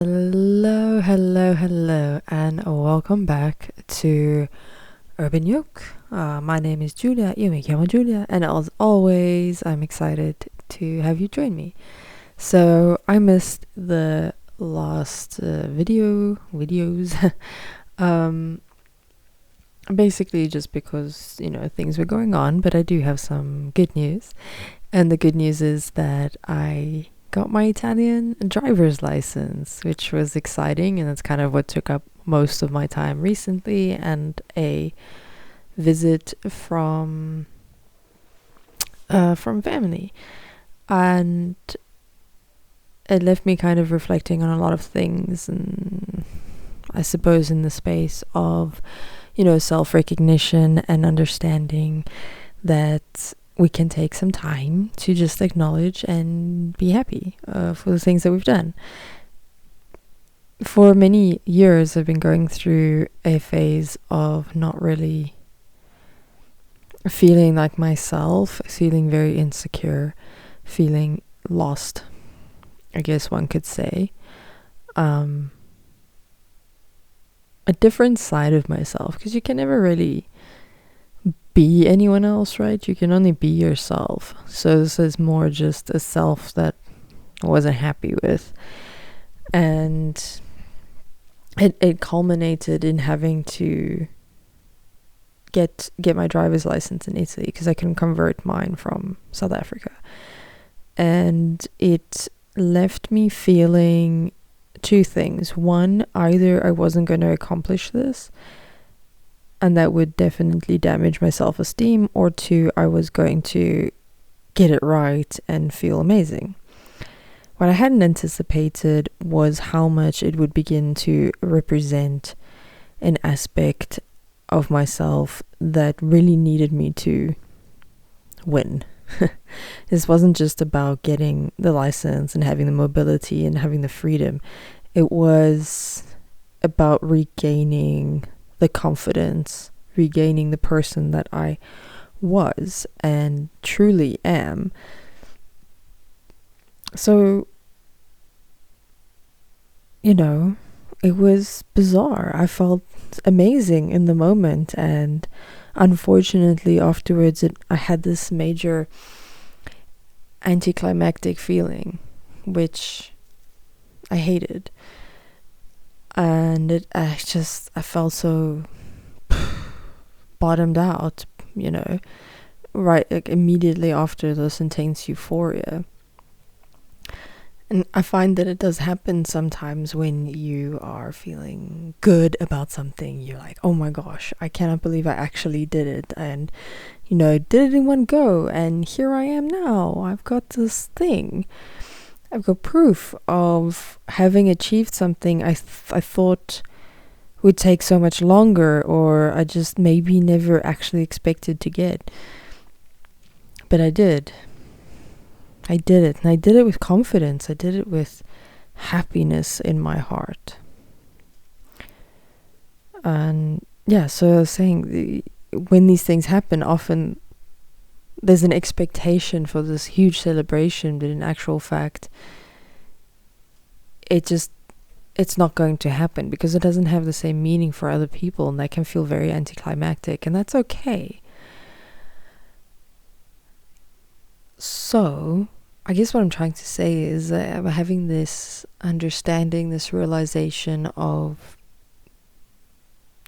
Hello, hello, hello, and welcome back to Urban Yoke. My name is Giulia, chiamo Giulia, and as always, I'm excited to have you join me. So, I missed the last videos, um, basically just because, things were going on, but I do have some good news. And the good news is that I got my Italian driver's license, which was exciting, and that's kind of what took up most of my time recently, and a visit from family. And it left me kind of reflecting on a lot of things, and I suppose in the space of, self-recognition and understanding that we can take some time to just acknowledge and be happy for the things that we've done. For many years, I've been going through a phase of not really feeling like myself, feeling very insecure, feeling lost, I guess one could say. A different side of myself, because you can never really be anyone else, right? You can only be yourself. So this is more just a self that I wasn't happy with. And it culminated in having to get my driver's license in Italy, because I couldn't convert mine from South Africa. And it left me feeling two things. One, either I wasn't going to accomplish this, and that would definitely damage my self-esteem, or two, I was going to get it right and feel amazing. What I hadn't anticipated was how much it would begin to represent an aspect of myself that really needed me to win. This wasn't just about getting the license and having the mobility and having the freedom. It was about regaining the confidence, regaining the person that I was and truly am. So, it was bizarre. I felt amazing in the moment, and unfortunately afterwards I had this major anticlimactic feeling, which I hated. And I felt so bottomed out, right, like immediately after this intense euphoria. And I find that it does happen sometimes when you are feeling good about something. You're like, oh my gosh, I cannot believe I actually did it. And, did it in one go. And here I am now. I've got this thing. I've got proof of having achieved something I thought would take so much longer, or I just maybe never actually expected to get. But I did. I did it, and I did it with confidence. I did it with happiness in my heart. And yeah, so I was saying, when these things happen, often there's an expectation for this huge celebration, but in actual fact, it's not going to happen, because it doesn't have the same meaning for other people, and that can feel very anticlimactic, and that's okay. So, I guess what I'm trying to say is that I'm having this understanding, this realization of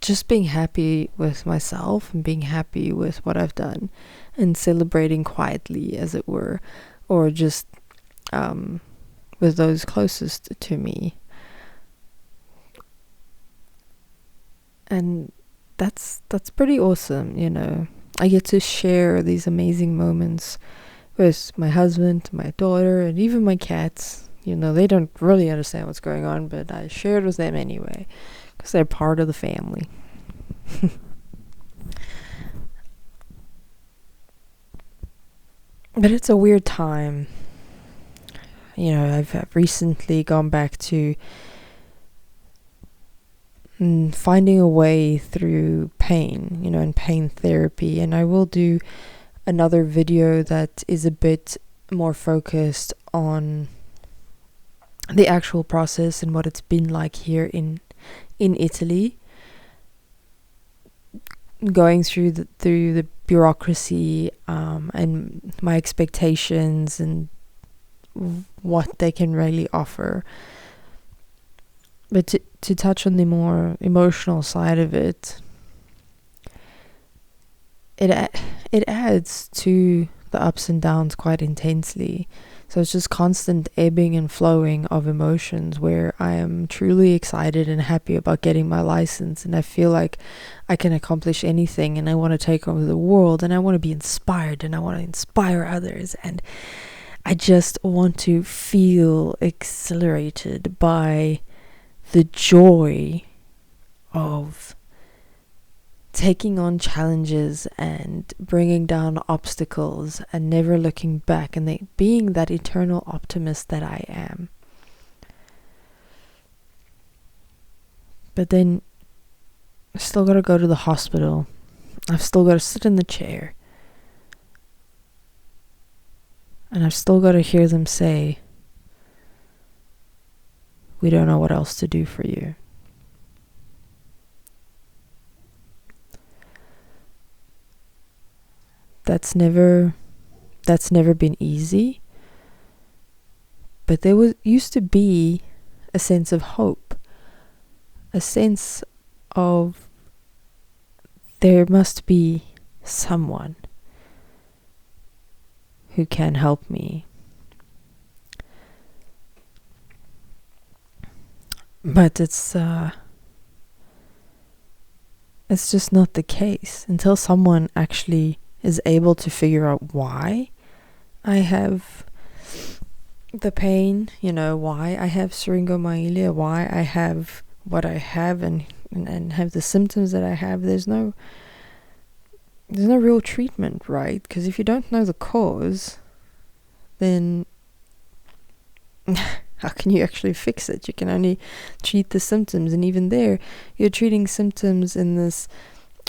just being happy with myself and being happy with what I've done, and celebrating quietly, as it were, or just with those closest to me. And that's pretty awesome. I get to share these amazing moments with my husband, my daughter, and even my cats. They don't really understand what's going on, but I share it with them anyway, because they're part of the family. But it's a weird time. I've recently gone back to finding a way through pain, and pain therapy. And I will do another video that is a bit more focused on the actual process and what it's been like here in Italy, going through the bureaucracy, and my expectations and what they can really offer. But to touch on the more emotional side of it, it adds to the ups and downs quite intensely. So it's just constant ebbing and flowing of emotions, where I am truly excited and happy about getting my license, and I feel like I can accomplish anything, and I want to take over the world, and I want to be inspired, and I want to inspire others, and I just want to feel exhilarated by the joy of taking on challenges and bringing down obstacles and never looking back, and being that eternal optimist that I am. But then I've still got to go to the hospital. I've still got to sit in the chair. And I've still got to hear them say, "We don't know what else to do for you." That's never been easy. But there used to be a sense of hope, a sense of there must be someone who can help me. But it's just not the case until someone actually is able to figure out why I have the pain, why I have syringomyelia, why I have what I have, and have the symptoms that I have. There's no real treatment, right? Because if you don't know the cause, then how can you actually fix it? You can only treat the symptoms, and even there, you're treating symptoms in this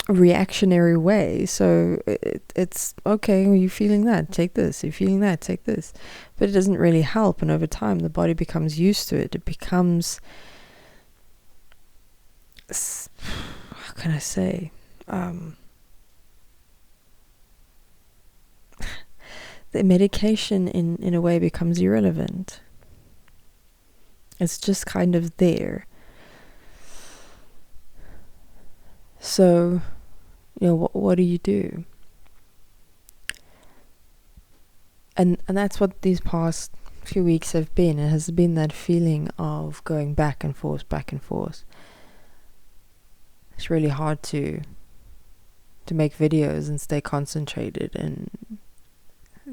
reactionary way. So it's okay, are you feeling that? Take this. Are you feeling that? Take this. But it doesn't really help, and over time, the body becomes used to it. It becomes, how can I say? The medication in a way becomes irrelevant. It's just kind of there. So, what do you do? And that's what these past few weeks have been. It has been that feeling of going back and forth, back and forth. It's really hard to make videos and stay concentrated and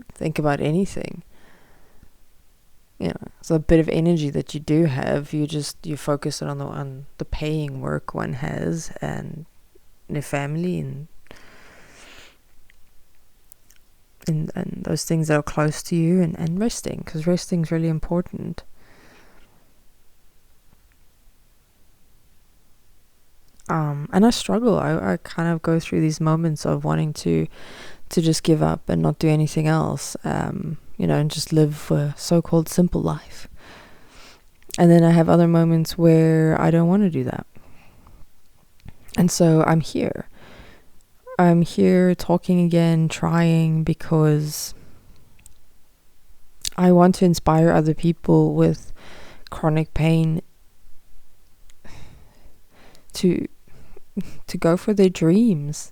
think about anything. So a bit of energy that you do have, you focus it on the paying work one has, and the family, and those things that are close to you, and resting, because resting is really important. And I struggle. I kind of go through these moments of wanting to just give up and not do anything else, and just live a so-called simple life. And then I have other moments where I don't want to do that. And so I'm here. I'm here talking again, trying, because I want to inspire other people with chronic pain to go for their dreams,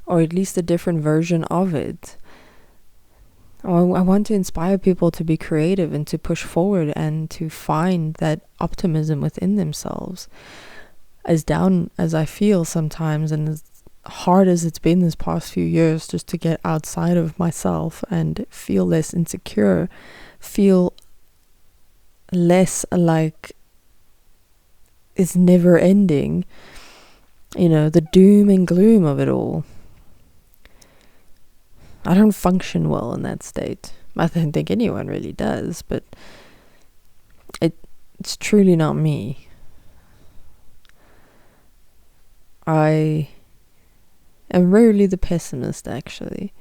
or at least a different version of it. I want to inspire people to be creative and to push forward and to find that optimism within themselves. As down as I feel sometimes, and as hard as it's been this past few years, just to get outside of myself and feel less insecure, feel less like it's never ending, the doom and gloom of it all. I don't function well in that state. I don't think anyone really does, but it's truly not me. I am rarely the pessimist, actually.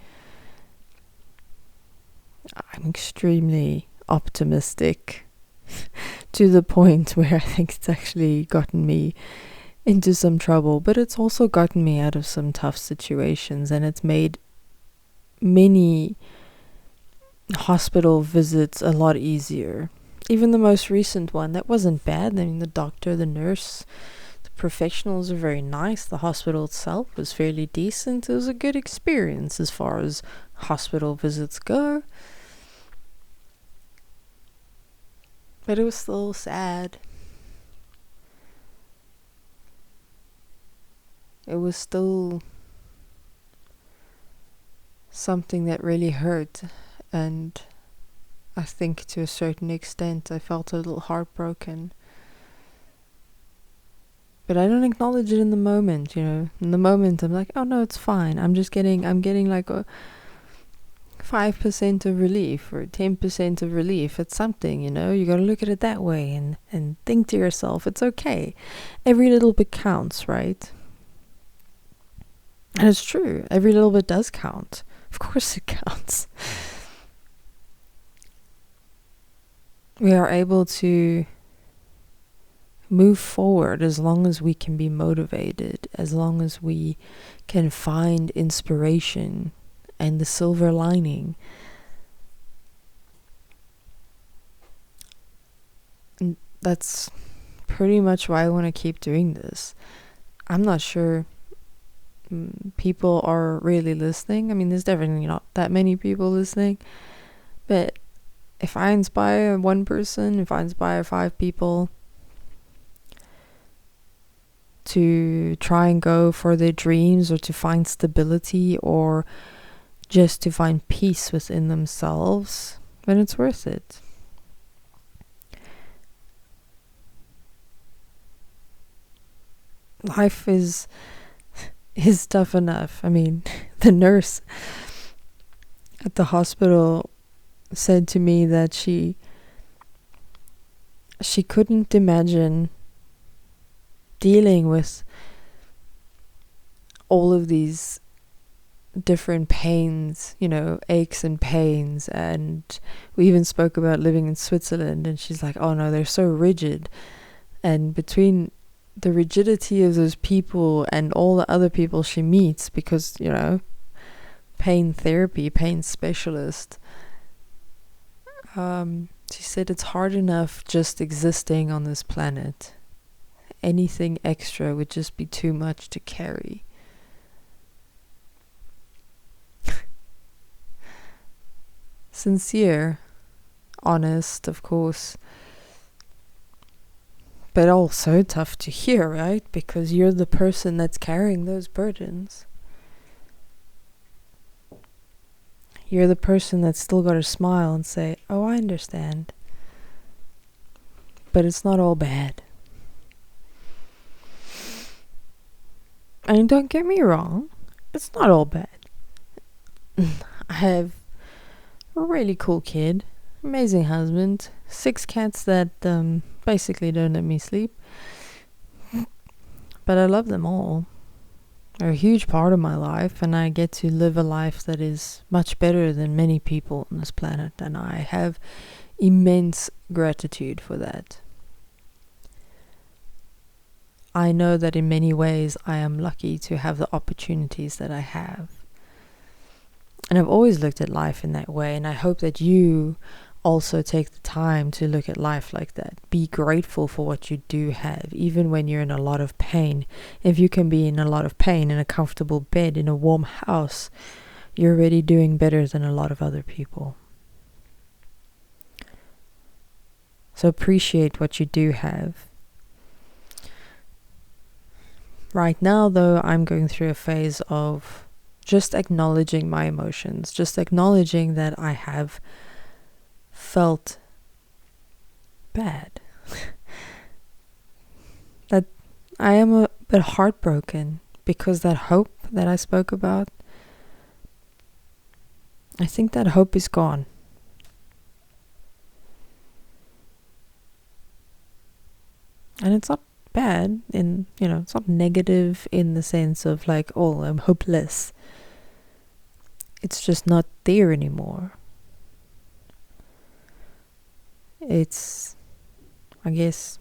I'm extremely optimistic to the point where I think it's actually gotten me into some trouble, but it's also gotten me out of some tough situations, and it's made many hospital visits a lot easier. Even the most recent one, that wasn't bad. I mean, the doctor, the nurse, the professionals are very nice. The hospital itself was fairly decent. It was a good experience as far as hospital visits go. But it was still sad. It was still something that really hurt, and I think to a certain extent I felt a little heartbroken. But I don't acknowledge it in the moment, In the moment I'm like, oh no, it's fine. I'm getting like a 5% of relief or 10% of relief. It's something, You gotta look at it that way and think to yourself, it's okay. Every little bit counts, right? And it's true. Every little bit does count. Of course it counts. We are able to move forward as long as we can be motivated, as long as we can find inspiration and the silver lining. And that's pretty much why I want to keep doing this. I'm not sure people are really listening. I mean, there's definitely not that many people listening, but if I inspire one person, if I inspire 5 people to try and go for their dreams, or to find stability, or just to find peace within themselves, then it's worth it. Life is tough enough. I mean, the nurse at the hospital said to me that she couldn't imagine dealing with all of these different pains, aches and pains. And we even spoke about living in Switzerland, and she's like, oh no, they're so rigid. And between the rigidity of those people and all the other people she meets, because, pain therapy, pain specialist, she said it's hard enough just existing on this planet. Anything extra would just be too much to carry. Sincere, honest, of course, but also tough to hear, right? Because you're the person that's carrying those burdens. You're the person that's still got to smile and say, oh, I understand. But it's not all bad. And don't get me wrong, it's not all bad. I have a really cool kid, amazing husband, 6 cats that basically don't let me sleep. But I love them all. They're a huge part of my life, and I get to live a life that is much better than many people on this planet, and I have immense gratitude for that. I know that in many ways I am lucky to have the opportunities that I have. And I've always looked at life in that way, and I hope that you also take the time to look at life like that. Be grateful for what you do have, even when you're in a lot of pain. If you can be in a lot of pain in a comfortable bed, in a warm house, you're already doing better than a lot of other people. So appreciate what you do have. Right now, though, I'm going through a phase of just acknowledging my emotions, just acknowledging that I have felt bad. That I am a bit heartbroken because that hope that I spoke about, I think that hope is gone. And it's not bad it's not negative in the sense of like, oh, I'm hopeless. It's just not there anymore. It's I guess,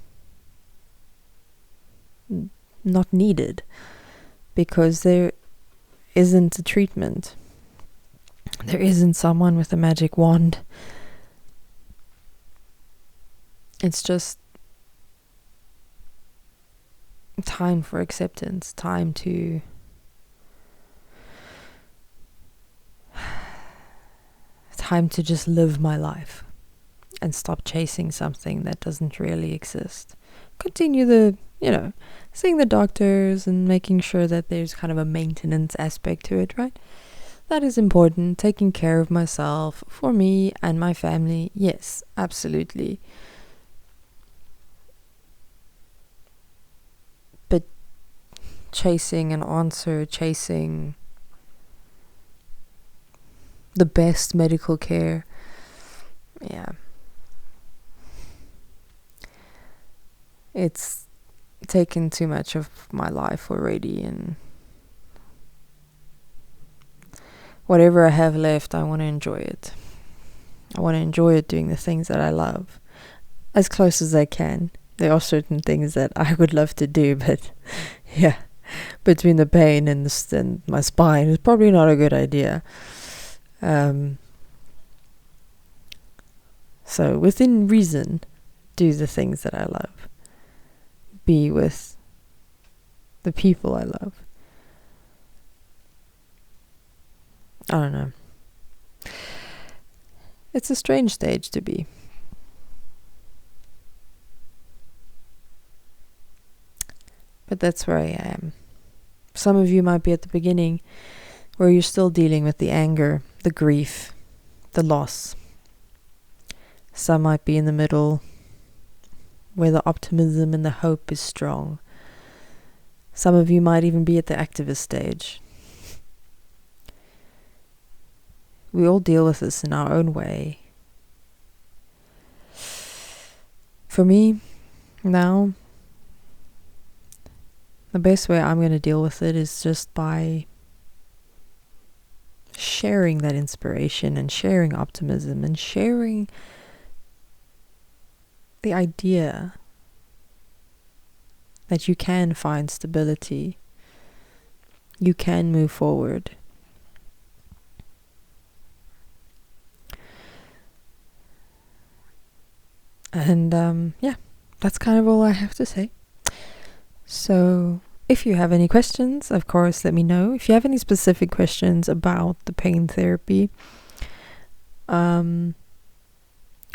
not needed, because there isn't a treatment. There isn't someone with a magic wand. It's just time for acceptance, time to just live my life and stop chasing something that doesn't really exist. Continue seeing the doctors and making sure that there's kind of a maintenance aspect to it, right? That is important. Taking care of myself, for me and my family, yes, absolutely. But chasing an answer, chasing the best medical care, yeah, it's taken too much of my life already, and whatever I have left, I want to enjoy it. I want to enjoy it doing the things that I love as close as I can. There are certain things that I would love to do, but yeah, between the pain and my spine, it's probably not a good idea. So within reason, do the things that I love. Be with the people I love. I don't know. It's a strange stage to be. But that's where I am. Some of you might be at the beginning, where you're still dealing with the anger, the grief, the loss. Some might be in the middle, where the optimism and the hope is strong. Some of you might even be at the activist stage. We all deal with this in our own way. For me, now, the best way I'm going to deal with it is just by sharing that inspiration and sharing optimism and sharing the idea that you can find stability, you can move forward. And yeah, that's kind of all I have to say. So if you have any questions, of course, let me know. If you have any specific questions about the pain therapy,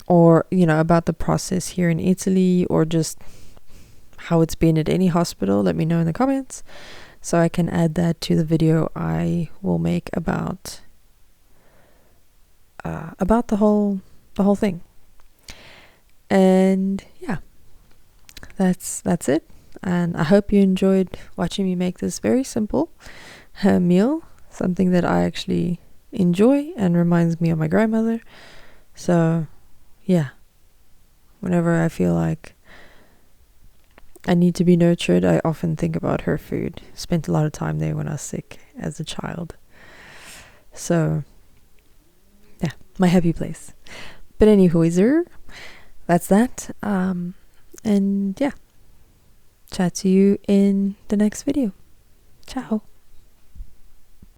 or, about the process here in Italy, or just how it's been at any hospital, let me know in the comments, so I can add that to the video I will make about the whole thing. And yeah, that's it. And I hope you enjoyed watching me make this very simple meal, something that I actually enjoy and reminds me of my grandmother. So yeah, whenever I feel like I need to be nurtured, I often think about her food. Spent a lot of time there when I was sick as a child. So yeah, my happy place. But anywho, that's that. And yeah, chat to you in the next video. Ciao.